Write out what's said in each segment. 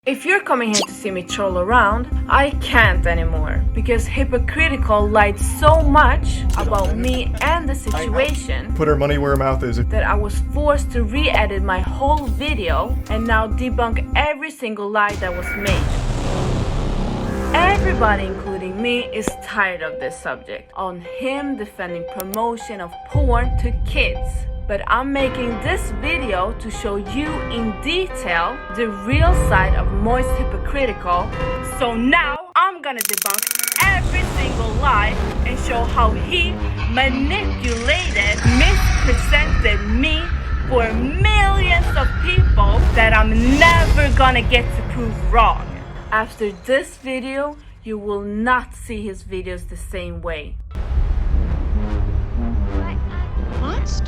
If you're coming here to see me troll around, I can't anymore because Hypocritikal lied so much about me and the situation Put her money where her mouth is. that I was forced to re-edit my whole video and now debunk every single lie that was made. Everybody, including me, is tired of this subject on him defending promotion of porn to kids. But I'm making this video to show you in detail the real side of Moist Hypocritikal. So now I'm gonna debunk every single lie and show how he manipulated, mispresented me for millions of people that I'm never gonna get to prove wrong. After this video, you will not see his videos the same way.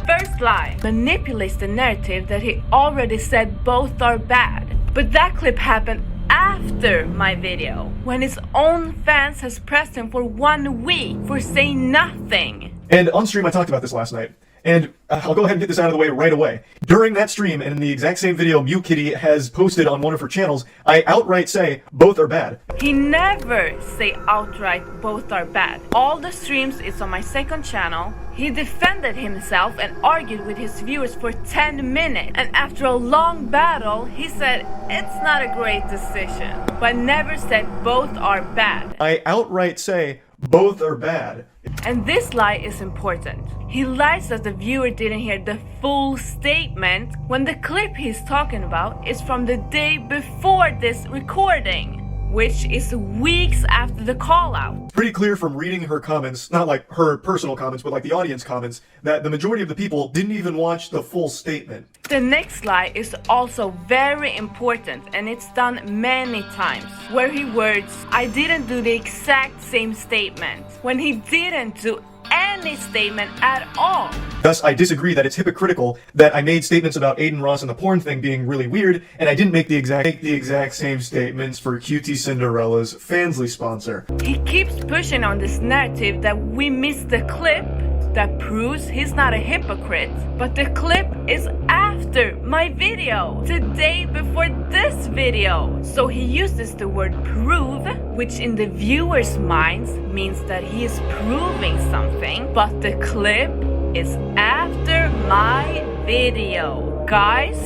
First lie, manipulates the narrative that he already said both are bad. But that clip happened after my video, when his own fans has pressed him for 1 week for saying nothing. And on stream I talked about this last night. And I'll go ahead and get this out of the way right away. During that stream, and in the exact same video MuKitty has posted on one of her channels, I outright say both are bad. He never say outright both are bad. All the streams is on my second channel. He defended himself and argued with his viewers for 10 minutes. And after a long battle, he said it's not a great decision, but never said both are bad. I outright say both are bad. And this lie is important. He lies that the viewer didn't hear the full statement when the clip he's talking about is from the day before this recording, which is weeks after the call out. Pretty clear from reading her comments, not like her personal comments, but like the audience comments, that the majority of the people didn't even watch the full statement. The next lie is also very important, and it's done many times, where he words, I didn't do the exact same statement, when he didn't do any statement at all. Thus, I disagree that it's hypocritical that I made statements about Aiden Ross and the porn thing being really weird, and I didn't make the exact same statements for QTCinderella's Fansly sponsor. He keeps pushing on this narrative that we missed the clip that proves he's not a hypocrite, but the clip is after my video, the day before this video. So he uses the word prove, which in the viewer's minds means that he is proving something, but the clip is after my video. Guys,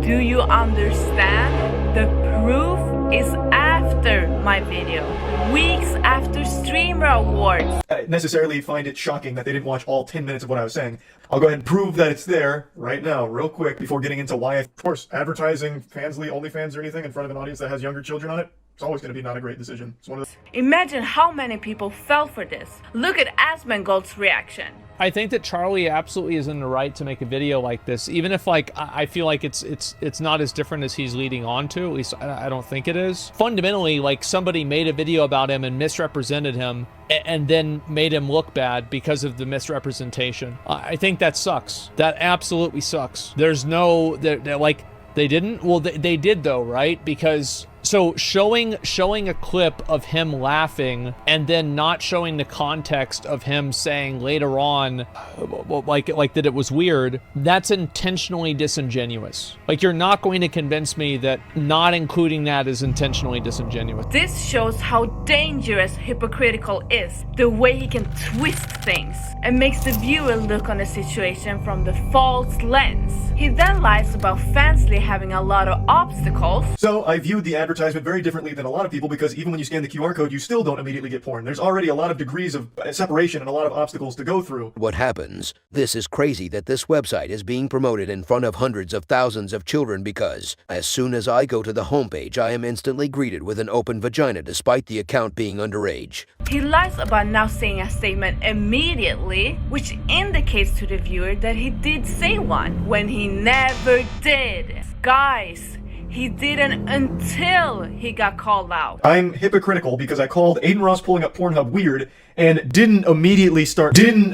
do you understand? The proof is after my video, weeks after Streamer Awards. I necessarily find it shocking that they didn't watch all 10 minutes of what I was saying. I'll go ahead and prove that it's there right now, real quick, before getting into why. Of course, advertising Fansly, OnlyFans, or anything in front of an audience that has younger children on it, it's always going to be not a great decision. It's one of the... Imagine how many people fell for this. Look at Asmongold's reaction. I think that Charlie absolutely is in the right to make a video like this, even if like I feel like it's not as different as he's leading on to. At least I don't think it is. Fundamentally, like somebody made a video about him and misrepresented him, and then made him look bad because of the misrepresentation. I think that sucks. That absolutely sucks. There's no like they didn't. Well, they did though, right? Because. So showing a clip of him laughing and then not showing the context of him saying later on like that it was weird, that's intentionally disingenuous. Like, you're not going to convince me that not including that is intentionally disingenuous. This shows how dangerous Hypocritikal is, the way he can twist things and makes the viewer look on the situation from the false lens. He then lies about Fansly having a lot of obstacles. So I viewed the advertisement very differently than a lot of people, because even when you scan the QR code, you still don't immediately get porn. There's already a lot of degrees of separation and a lot of obstacles to go through. What happens? This is crazy that this website is being promoted in front of hundreds of thousands of children, because as soon as I go to the homepage, I am instantly greeted with an open vagina despite the account being underage. He lies about now saying a statement immediately, which indicates to the viewer that he did say one, when he never did. Guys, he didn't until he got called out. I'm hypocritical because I called Aiden Ross pulling up Pornhub weird and didn't immediately start Then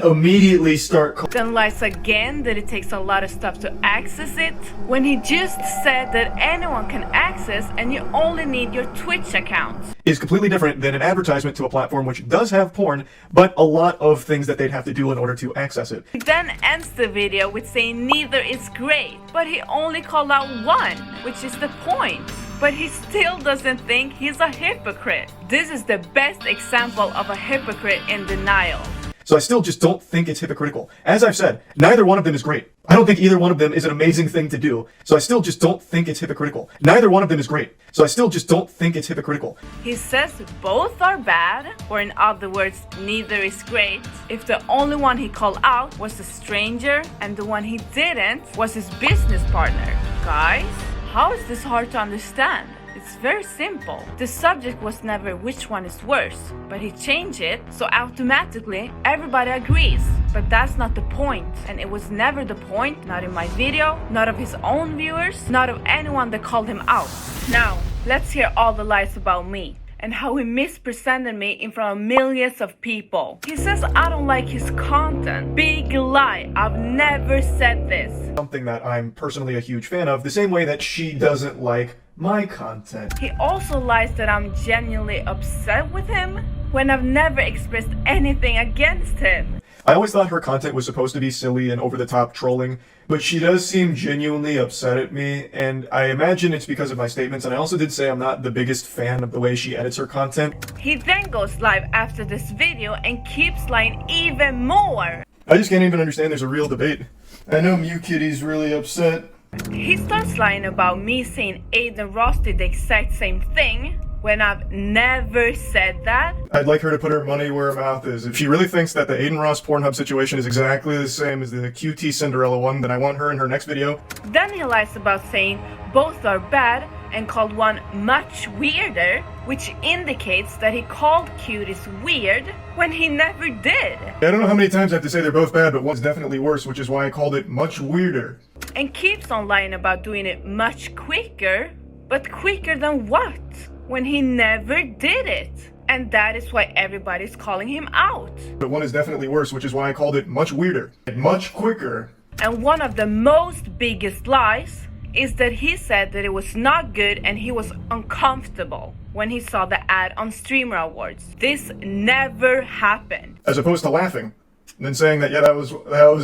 lies again that it takes a lot of stuff to access it, when he just said that anyone can access and you only need your Twitch account. Is completely different than an advertisement to a platform which does have porn, but a lot of things that they'd have to do in order to access it. He then ends the video with saying neither is great, but he only called out one, which is the point. but he still doesn't think he's a hypocrite. This is the best example of a hypocrite in denial. So I still just don't think it's hypocritical. As I've said, neither one of them is great. I don't think either one of them is an amazing thing to do. So I still just don't think it's hypocritical. Neither one of them is great. So I still just don't think it's hypocritical. He says both are bad, or in other words, neither is great, if the only one he called out was a stranger and the one he didn't was his business partner. Guys, how is this hard to understand? It's very simple. The subject was never which one is worse, but he changed it, so automatically everybody agrees. But that's not the point, and it was never the point, not in my video, not of his own viewers, not of anyone that called him out. Now, let's hear all the lies about me and how he mispresented me in front of millions of people. He says I don't like his content. Big lie, I've never said this. Something that I'm personally a huge fan of, the same way that she doesn't like my content. He also lies that I'm genuinely upset with him when I've never expressed anything against him. I always thought her content was supposed to be silly and over-the-top trolling, but she does seem genuinely upset at me, and I imagine it's because of my statements, and I also did say I'm not the biggest fan of the way she edits her content. He then goes live after this video and keeps lying even more. I just can't even understand there's a real debate. I know MuKitty's really upset. He starts lying about me saying Adin Ross did the exact same thing, when I've never said that. I'd like her to put her money where her mouth is. If she really thinks that the Adin Ross Pornhub situation is exactly the same as the QTCinderella one, then I want her in her next video. Then he lies about saying both are bad and called one much weirder, which indicates that he called cuties weird when he never did. I don't know how many times I have to say they're both bad, but one's definitely worse, which is why I called it much weirder. And keeps on lying about doing it much quicker, but quicker than what? When he never did it. And that is why everybody's calling him out. But one is definitely worse, which is why I called it much weirder and much quicker. And one of the most biggest lies is that he said that it was not good and he was uncomfortable when he saw the ad on Streamer Awards. This never happened. As opposed to laughing and then saying that, yeah, that was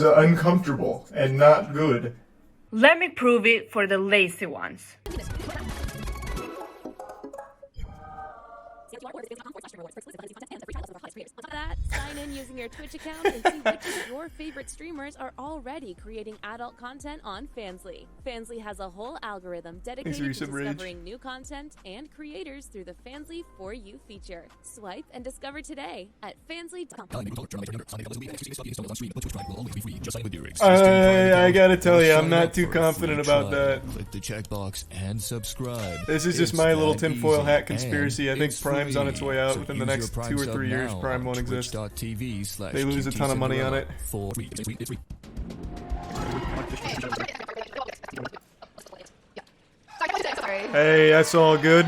uncomfortable and not good. Let me prove it for the lazy ones. That, sign in using your Twitch account and see which of your favorite streamers are already creating adult content on Fansly. Fansly has a whole algorithm dedicated to discovering new content and creators through the Fansly For You feature. Swipe and discover today at fansly.com. I gotta tell you, I'm not too confident about that. Click the checkbox and subscribe. This is just my little tinfoil hat conspiracy. I think Prime's on its way out within the next 2 or 3 years. Prime won't exist. They lose a ton of money on it. Hey, that's all good.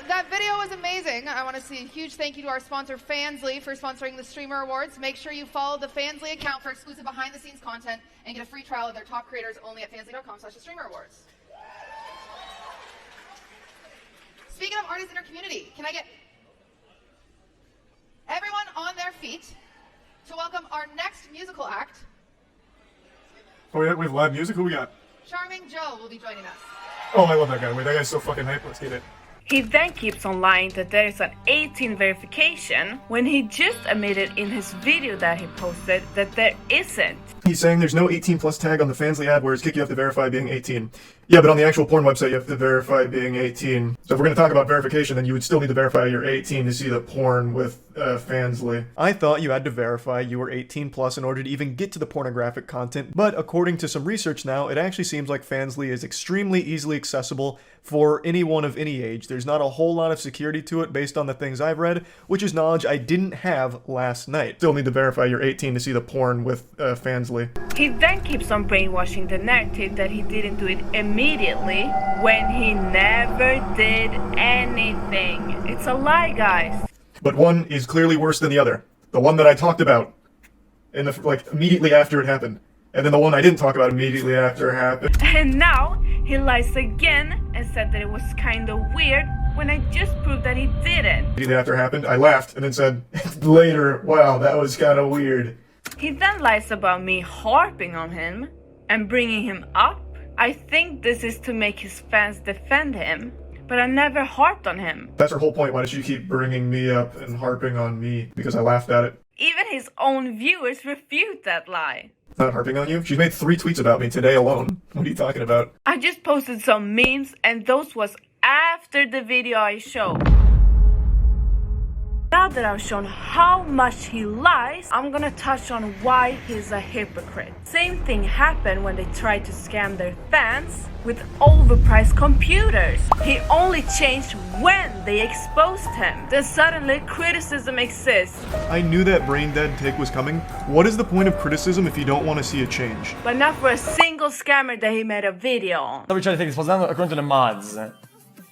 That video was amazing. I want to say a huge thank you to our sponsor Fansly for sponsoring the Streamer Awards. Make sure you follow the Fansly account for exclusive behind-the-scenes content and get a free trial of their top creators only at fansly.com/thestreamerawards. Speaking of artists in our community, can I get everyone on their feet to welcome our next musical act? Oh, yeah, we have live music? Who we got? Charming Joe will be joining us. Oh, I love that guy. Wait, that guy's so fucking hype. Let's get it. He then keeps on lying that there is an 18 verification when he just admitted in his video that he posted that there isn't. He's saying there's no 18 plus tag on the Fansly ad, whereas Kick you have to verify being 18. Yeah, but on the actual porn website you have to verify being 18. So if we're going to talk about verification, then you would still need to verify you're 18 to see the porn with Fansly. I thought you had to verify you were 18 plus in order to even get to the pornographic content, but according to some research now, it actually seems like Fansly is extremely easily accessible for anyone of any age. There's not a whole lot of security to it based on the things I've read, which is knowledge I didn't have last night. Still need to verify you're 18 to see the porn with Fansly. He then keeps on brainwashing the narrative that he didn't do it immediately when he never did anything. It's a lie, guys. But one is clearly worse than the other. The one that I talked about in the, like, immediately after it happened. And then the one I didn't talk about immediately after it happened. And now he lies again and said that it was kind of weird when I just proved that he didn't. Immediately after it happened, I laughed and then said later, wow, that was kind of weird. He then lies about me harping on him and bringing him up. I think this is to make his fans defend him. but I never harped on him. That's her whole point. Why does she keep bringing me up and harping on me? Because I laughed at it. Even his own viewers refute that lie. Not harping on you? She's made 3 tweets about me today alone. What are you talking about? I just posted some memes and those was after the video I showed. Now that I've shown how much he lies, I'm gonna touch on why he's a hypocrite. Same thing happened when they tried to scam their fans with overpriced computers. He only changed when they exposed him. Then suddenly criticism exists. I knew that brain dead take was coming. What is the point of criticism if you don't want to see a change? But not for a single scammer that he made a video on. So we tried to take this down according to the mods.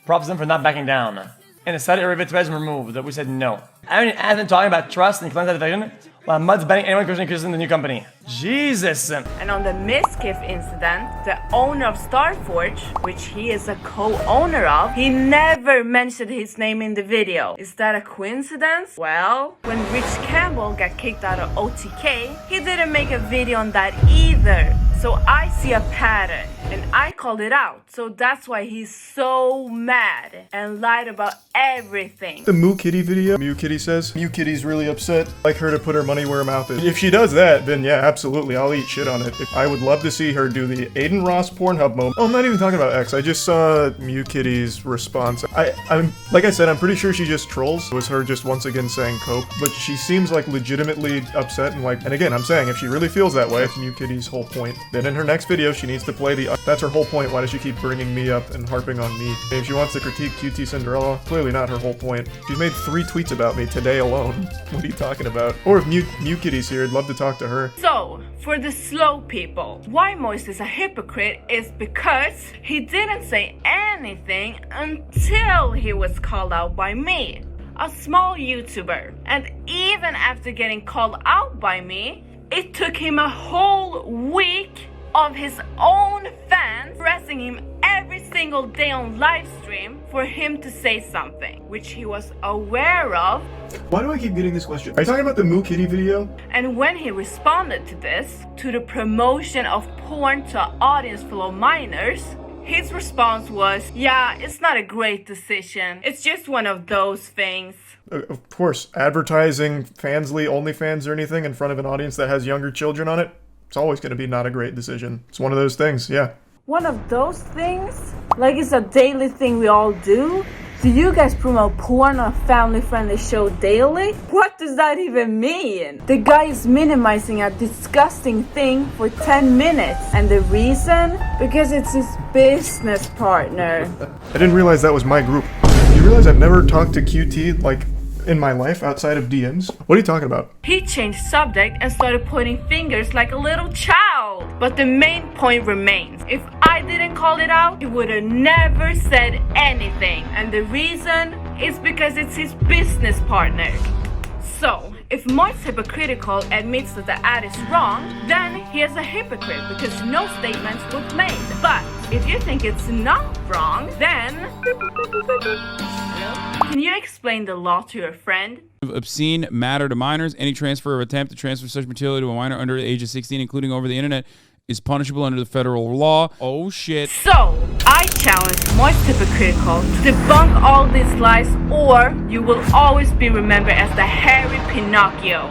Props them for not backing down. And the side area of it removed. We said no. I mean, as been talking about trust and client satisfaction, while mods banning anyone criticizing the new company. Jesus! And on the Miskiff incident, the owner of Starforge, which he is a co-owner of, he never mentioned his name in the video. Is that a coincidence? Well, when Rich Campbell got kicked out of OTK, he didn't make a video on that either. So I see a pattern, and I called it out. So that's why he's so mad and lied about everything. The MuKitty video, MuKitty says, MuKitty's really upset. I'd like her to put her money where her mouth is. If she does that, then yeah, absolutely, I'll eat shit on it. I would love to see her do the Aiden Ross Pornhub moment. Oh, I'm not even talking about X. I just saw MuKitty's response. I'm like I said, I'm pretty sure she just trolls. It was her just once again saying cope, but she seems like legitimately upset and like, and again, I'm saying if she really feels that way, it's MuKitty's whole point. Then in her next video, she needs to play the, that's her whole point. Why does she keep bringing me up and harping on me? If she wants to critique QTCinderella, clearly not her whole point. She's made 3 tweets about me today alone. What are you talking about? Or if MuKitty's here, I'd love to talk to her. So, for the slow people, why Moist is a hypocrite is because he didn't say anything until he was called out by me, a small YouTuber. And even after getting called out by me, it took him a whole week of his own fans pressing him every single day on live stream for him to say something, which he was aware of. Why do I keep getting this question? Are you talking about the MuKitty video? And when he responded to this, to the promotion of porn to an audience full of minors, his response was, yeah, it's not a great decision. It's just one of those things. Of course, advertising Fansly, OnlyFans or anything in front of an audience that has younger children on it, it's always going to be not a great decision. It's one of those things, yeah. One of those things? Like it's a daily thing we all do? Do you guys promote porn on a family-friendly show daily? What does that even mean? The guy is minimizing a disgusting thing for 10 minutes. And the reason? Because it's his business partner. I didn't realize that was my group. You realize I've never talked to QT, like, in my life outside of DMs? What are you talking about? He changed subject and started pointing fingers like a little child. But the main point remains. If I didn't call it out, he would have never said anything. And the reason is because it's his business partner. So, if Moist Hypocritikal admits that the ad is wrong, then he is a hypocrite because no statements were made. But if you think it's not wrong, then... Can you explain the law to your friend? Obscene matter to minors. Any transfer or attempt to transfer such material to a minor under the age of 16, including over the internet, is punishable under the federal law. Oh shit. So, I challenge Moist Hypocritikal to debunk all these lies, or you will always be remembered as the hairy Pinocchio.